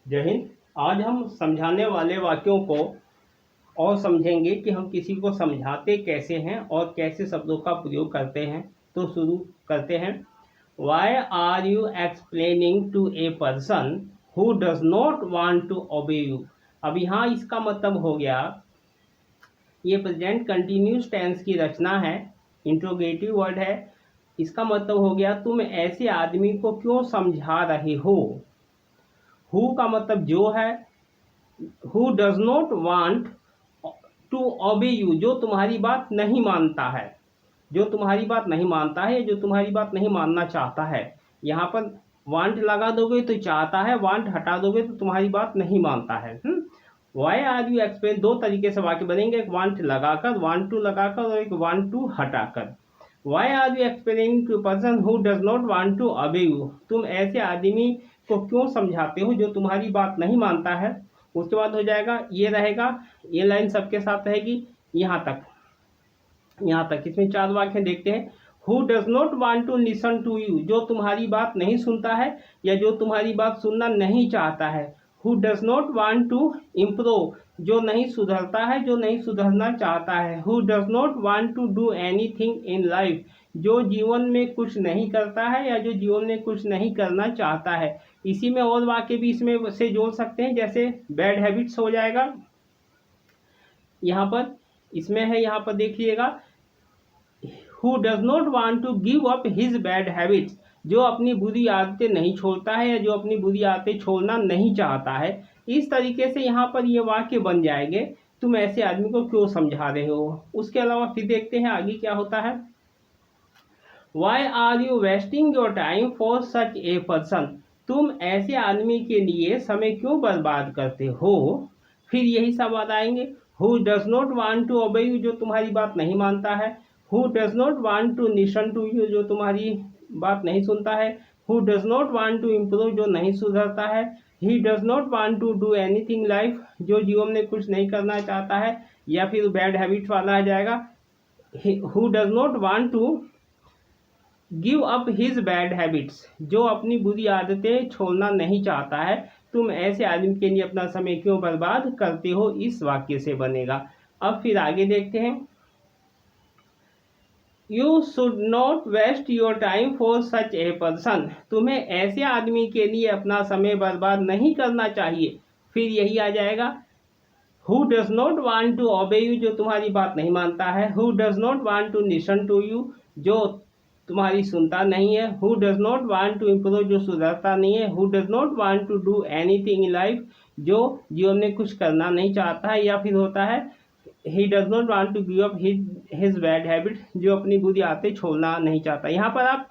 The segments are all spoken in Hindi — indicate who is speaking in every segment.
Speaker 1: जय हिंद। आज हम समझाने वाले वाक्यों को और समझेंगे कि हम किसी को समझाते कैसे हैं और कैसे शब्दों का प्रयोग करते हैं। तो शुरू करते हैं। Why are you explaining to a person who does not want to obey you. अब यहाँ इसका मतलब हो गया, ये प्रेजेंट कंटिन्यूस टेंस की रचना है, इंट्रोगेटिव वर्ड है। इसका मतलब हो गया, तुम ऐसे आदमी को क्यों समझा रहे हो। हु का मतलब जो है, who does not want to obey you, जो तुम्हारी बात नहीं मानता है, जो तुम्हारी बात नहीं मानता है, जो तुम्हारी बात नहीं मानना चाहता है। यहाँ पर वांट लगा दोगे तो चाहता है, वांट हटा दोगे तो तुम्हारी बात नहीं मानता है। वाई आर यू एक्सप्लेन, दो तरीके से वाक्य बनेंगे, एक वांट लगाकर, वांट टू लगाकर, और एक वांट टू हटाकर। Why are you explaining to person who does not want to obey you, तुम ऐसे आदमी को क्यों समझाते हो जो तुम्हारी बात नहीं मानता है। उसके बाद हो जाएगा, ये रहेगा, ये लाइन सबके साथ रहेगी यहाँ तक, यहाँ तक। इसमें चार वाक्य देखते हैं। Who does not want to listen to you, जो तुम्हारी बात नहीं सुनता है या जो तुम्हारी बात सुनना नहीं चाहता है। Who does not want to improve, जो नहीं सुधरता है, जो नहीं सुधरना चाहता है। Who does not want to do anything in life, जो जीवन में कुछ नहीं करता है या जो जीवन में कुछ नहीं करना चाहता है। इसी में और वाक्य भी इसमें से जोड़ सकते हैं, जैसे बैड हैबिट्स हो जाएगा यहाँ पर, इसमें है, यहाँ पर देखिएगा, who does not want to give up his bad habits, जो अपनी बुरी आदतें नहीं छोड़ता है या जो अपनी बुरी आदतें छोड़ना नहीं चाहता है। इस तरीके से यहाँ पर ये वाक्य बन जाएंगे, तुम ऐसे आदमी को क्यों समझा रहे हो। उसके अलावा फिर देखते हैं आगे क्या होता है। Why are you wasting your time for such a person, तुम ऐसे आदमी के लिए समय क्यों बर्बाद करते हो। फिर यही सब बात आएंगे। Who does not want to obey you, जो तुम्हारी बात नहीं मानता है। Who does not want to listen to you, जो तुम्हारी बात नहीं सुनता है। Who does not want to improve, जो नहीं सुधरता है। He does not want to do anything life, जो जीवन में कुछ नहीं करना चाहता है। या फिर बैड हैबिट वाला आ जाएगा, who does not want to give up his bad habits, जो अपनी बुरी आदतें छोड़ना नहीं चाहता है। तुम ऐसे आदमी के लिए अपना समय क्यों बर्बाद करते हो, इस वाक्य से बनेगा। अब फिर आगे देखते हैं। You should not waste your time for such a person, तुम्हें ऐसे आदमी के लिए अपना समय बर्बाद नहीं करना चाहिए। फिर यही आ जाएगा, who does not want to obey you, जो तुम्हारी बात नहीं मानता है। Who does not want to listen to you, जो तुम्हारी सुनता नहीं है। Who does not want to improve, जो सुधरता नहीं है। Who does not want to do anything in life, जो जीवन में कुछ करना नहीं चाहता है। या फिर होता है, he does not want to give up his bad habit, जो अपनी बुरी आदतें छोड़ना नहीं चाहता। यहाँ पर आप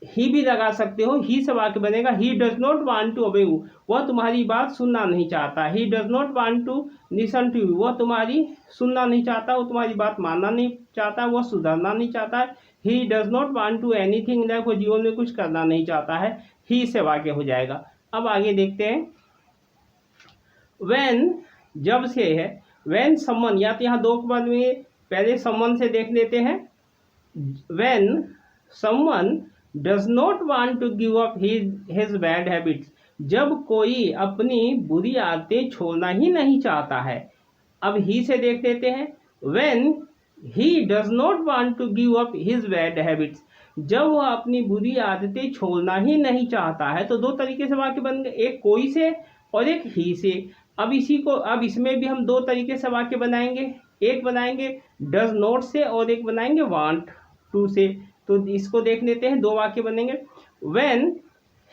Speaker 1: ही भी लगा सकते हो, ही से वाक्य बनेगा, he does not want to obey you, वह तुम्हारी बात सुनना नहीं चाहता। He does not want to listen to you, वह तुम्हारी सुनना नहीं चाहता, वो तुम्हारी बात मानना नहीं चाहता, वह सुधरना नहीं चाहता है। He does not want to anything in life, वो जीवन में कुछ करना नहीं चाहता है। ही से वाक्य हो जाएगा। अब आगे देखते हैं। व्हेन, जब से है। व्हेन समवन, या तो यहाँ दो के बाद में पहले समवन से देख लेते हैं। When someone does not want to give up his bad habits, जब कोई अपनी बुरी आदतें छोड़ना ही नहीं चाहता है। अब ही से देख लेते हैं। When he does not want to give up his bad habits, जब वह अपनी बुरी आदतें छोड़ना ही नहीं चाहता है। तो दो तरीके से वाक्य बन गए, एक कोई से और एक ही से। अब इसमें भी हम दो तरीके से वाक्य बनाएंगे, एक बनाएंगे डज नॉट से और एक बनाएंगे वांट टू से। तो इसको देख लेते हैं, दो वाक्य बनेंगे। When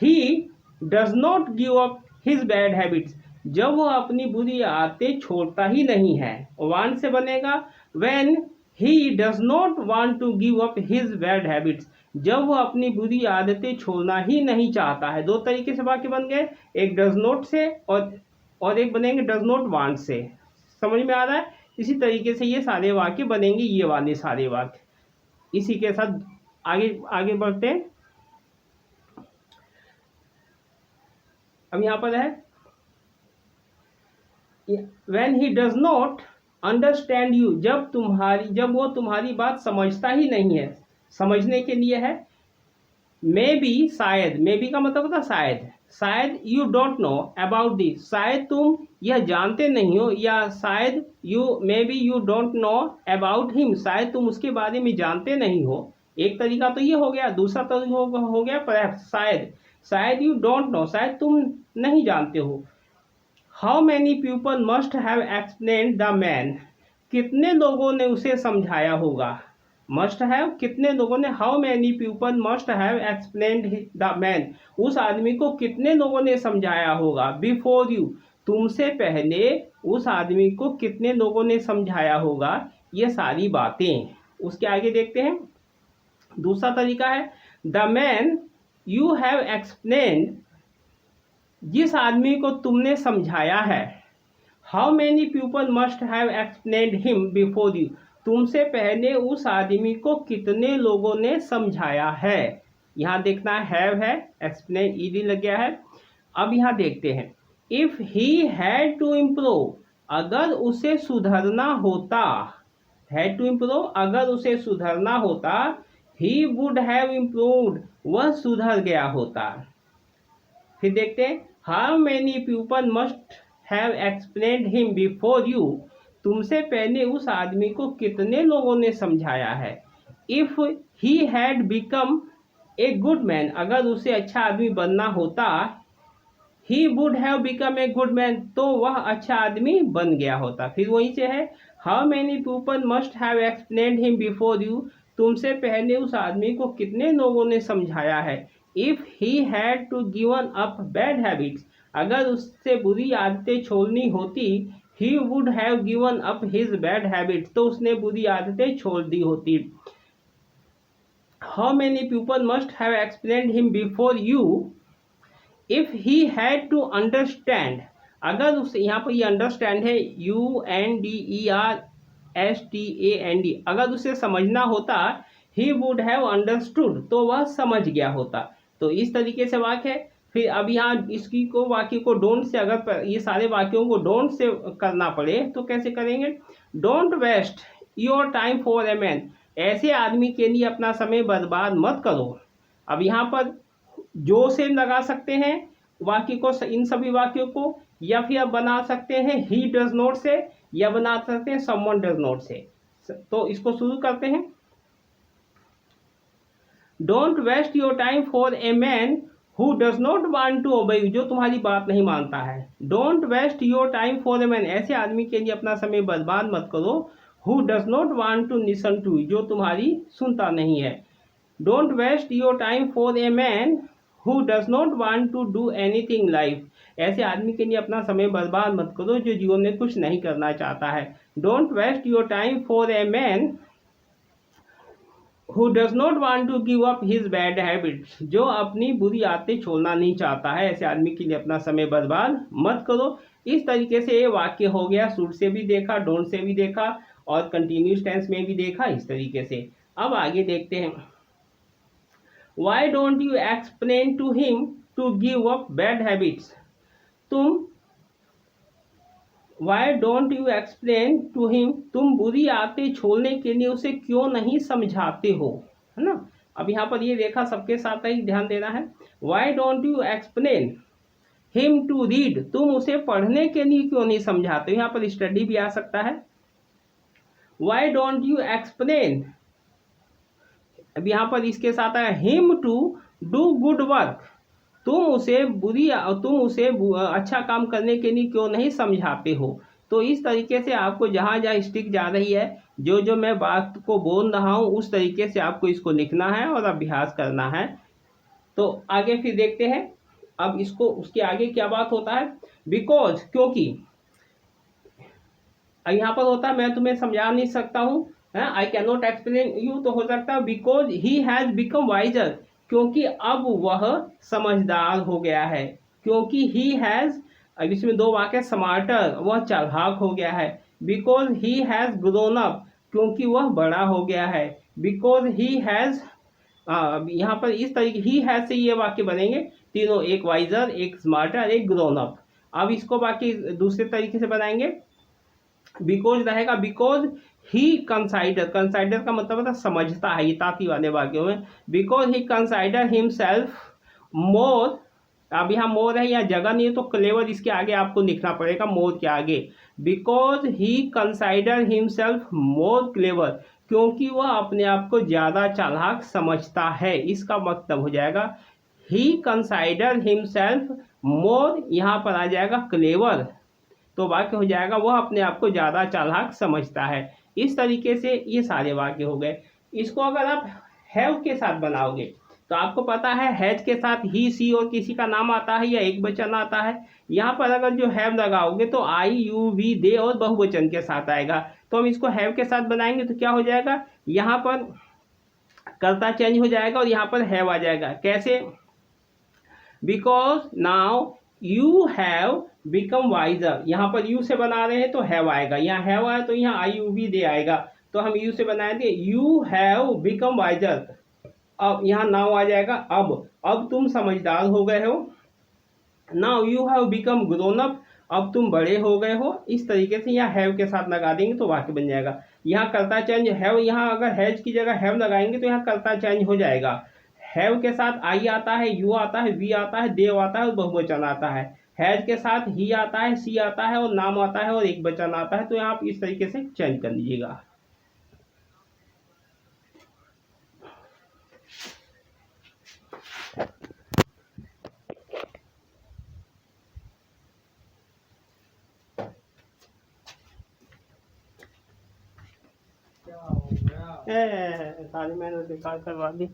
Speaker 1: he does not give up his bad habits, जब वह अपनी बुरी आदतें छोड़ता ही नहीं है, वांट से बनेगा। When he does not want to give up his bad habits, जब वह अपनी बुरी आदतें छोड़ना ही नहीं चाहता है। दो तरीके से वाक्य बन गए, एक डज नॉट से और एक बनेंगे डज नॉट वांट से। समझ में आ रहा है। इसी तरीके से ये सारे वाक्य बनेंगे, ये वाले सारे वाक्य। इसी के साथ आगे आगे बढ़ते हैं। अब यहाँ पर है, when he does not understand you, जब वो तुम्हारी बात समझता ही नहीं है। समझने के लिए है, मे बी शायद, मे बी का मतलब होता है शायद, शायद you don't know about this, शायद तुम यह जानते नहीं हो, या शायद may be you don't know about him, शायद तुम उसके बारे में जानते नहीं हो। एक तरीका तो ये हो गया, दूसरा तरीका हो गया परहैप्स, शायद, शायद यू डोंट नो, शायद तुम नहीं जानते हो। How many people must have explained the man, कितने लोगों ने उसे समझाया होगा। मस्ट हैव, कितने लोगों ने, how many people must have explained the man, उस आदमी को कितने लोगों ने समझाया होगा। बिफोर यू, तुमसे पहले उस आदमी को कितने लोगों ने समझाया होगा, ये सारी बातें। उसके आगे देखते हैं, दूसरा तरीका है the man you have explained, जिस आदमी को तुमने समझाया है। How many people must have explained him before you, तुमसे पहले उस आदमी को कितने लोगों ने समझाया है। यहाँ देखना हैव है, एक्सप्लेन ईडी लग गया है। अब यहाँ देखते हैं, if he had to improve, अगर उसे सुधरना होता, हैड टू इम्प्रूव, अगर उसे सुधरना होता, ही वुड हैव इम्प्रूव्ड, वह सुधर गया होता। फिर देखते हैं, how many people must have explained him before you, तुमसे पहले उस आदमी को कितने लोगों ने समझाया है। If he had become a good man, अगर उसे अच्छा आदमी बनना होता, ही would have become a good man, तो वह अच्छा आदमी बन गया होता। फिर वहीं से है, how many people must have explained him before you, तुमसे पहले उस आदमी को कितने लोगों ने समझाया है। If he had to given up bad habits, अगर उससे बुरी आदतें छोड़नी होती, he would have given up his bad habits, तो उसने बुरी आदतें छोड़ दी होती। How many people must have explained him before you, if he had to understand, अगर उस, यहाँ पर ये अंडरस्टैंड है UNDERSTAND, अगर उसे समझना होता, ही वुड हैव अंडरस्टूड, तो वह समझ गया होता। तो इस तरीके से वाक्य है। फिर अब यहाँ इसकी को वाक्य को डोंट से, अगर ये सारे वाक्यों को डोंट से करना पड़े तो कैसे करेंगे। Don't waste your time for a man, ऐसे आदमी के लिए अपना समय बर्बाद मत करो। अब यहाँ पर जो से लगा सकते हैं वाक्य को, इन सभी वाक्यों को, या फिर आप बना सकते हैं ही डज नॉट से, या बना सकते हैं समवन डज नॉट से। तो इसको शुरू करते हैं। Don't waste your time for a man who does not want to obey you, जो तुम्हारी बात नहीं मानता है। Don't waste your time for a man, ऐसे आदमी के लिए अपना समय बर्बाद मत करो। Who does not want to listen to, जो तुम्हारी सुनता नहीं है। Don't waste your time for a man who does not want to do anything life, ऐसे आदमी के लिए अपना समय बर्बाद मत करो जो जीवन में कुछ नहीं करना चाहता है। Don't waste your time for a man who does not want to give up his bad habits, जो अपनी बुरी आदतें छोड़ना नहीं चाहता है, ऐसे आदमी के लिए अपना समय बर्बाद मत करो। इस तरीके से ये वाक्य हो गया, शुड से भी देखा, डोंट से भी देखा, और कंटिन्यूस टेंस में भी देखा, इस तरीके से। अब आगे देखते हैं, why don't you explain to him to give up bad habits, तुम why don't you explain to him, तुम बुरी आदतें छोड़ने के लिए उसे क्यों नहीं समझाते हो, है ना। अब यहाँ पर ये देखा, सबके साथ ही ध्यान देना है। Why don't you explain him to read, तुम उसे पढ़ने के लिए क्यों नहीं समझाते हो, यहाँ पर स्टडी भी आ सकता है। वाई डोंट यू एक्सप्लेन, अब यहाँ पर इसके साथ है him to do good work, तुम उसे अच्छा काम करने के लिए क्यों नहीं समझाते हो। तो इस तरीके से आपको जहाँ जहाँ स्टिक जा रही है, जो जो मैं बात को बोल रहा हूँ, उस तरीके से आपको इसको लिखना है और अभ्यास करना है। तो आगे फिर देखते हैं, अब इसको उसके आगे क्या बात होता है। बिकॉज, क्योंकि, यहाँ पर होता है मैं तुम्हें समझा नहीं सकता हूँ, I can not explain you, तो हो सकता है because he has become wiser, क्योंकि अब वह समझदार हो गया है। क्योंकि ही हैज, अब इसमें दो वाक्य, स्मार्टर, वह चालाक हो गया है। Because he has grown up, क्योंकि वह बड़ा हो गया है। बिकॉज ही हैज, यहाँ पर इस तरीके ही हैज से ये वाक्य बनेंगे तीनों, एक वाइजर, एक स्मार्टर, एक ग्रोन अप। अब इसको बाकी दूसरे तरीके से बनाएंगे। बिकॉज रहेगा बिकॉज ही कंसाइडर, कंसाइडर का मतलब होता है समझता है, ये ताती वाले वाक्यों में। बिकॉज ही कंसाइडर हिमसेल्फ मोर, अब यहाँ मोर है, यहाँ जगह नहीं है तो क्लेवर इसके आगे आपको लिखना पड़ेगा, मोर के आगे। Because he consider himself more clever, क्योंकि वह अपने आप को ज़्यादा चालाक समझता है। इसका मतलब हो जाएगा ही कंसाइडर हिमसेल्फ मोर, यहाँ पर आ जाएगा क्लेवर, तो वाक्य हो जाएगा वह अपने आप को ज़्यादा चालाक समझता है। इस तरीके से ये सारे वाक्य हो गए। इसको अगर आप हैव के साथ बनाओगे तो आपको पता है हैज के साथ ही, सी और किसी का नाम आता है या एक वचन आता है। यहाँ पर अगर जो हैव लगाओगे तो आई, यू, वी, दे और बहुवचन के साथ आएगा। तो हम इसको हैव के साथ बनाएंगे तो क्या हो जाएगा, यहाँ पर कर्ता चेंज हो जाएगा और यहाँ पर हैव आ जाएगा। कैसे, because now you have become wiser, यहाँ पर यू से बना रहे हैं तो हैव आएगा, यहाँ हैव आया तो यहाँ आई यू वी दे आएगा, तो हम यू से बनाएंगे यू हैव बिकम वाइजर। अब यहाँ नाउ आ जाएगा, अब तुम समझदार हो गए हो। Now you have become grown up, अब तुम बड़े हो गए हो। इस तरीके से यहाँ हैव के साथ लगा देंगे तो वाक्य बन जाएगा। यहाँ कर्ता चेंज हैव, यहाँ अगर हैज की जगह हैव लगाएंगे तो यहाँ कर्ता चेंज हो जाएगा। हैव के साथ आई आता है, यू आता है, वी आता है, देव आता है और बहुवचन आता है। हैज के साथ ही आता है, सी आता है और नाम आता है और एक वचन आता है। तो यहाँ आप इस तरीके से चेंज कर लीजिएगा। सारी मैंने बेकार करवा दी।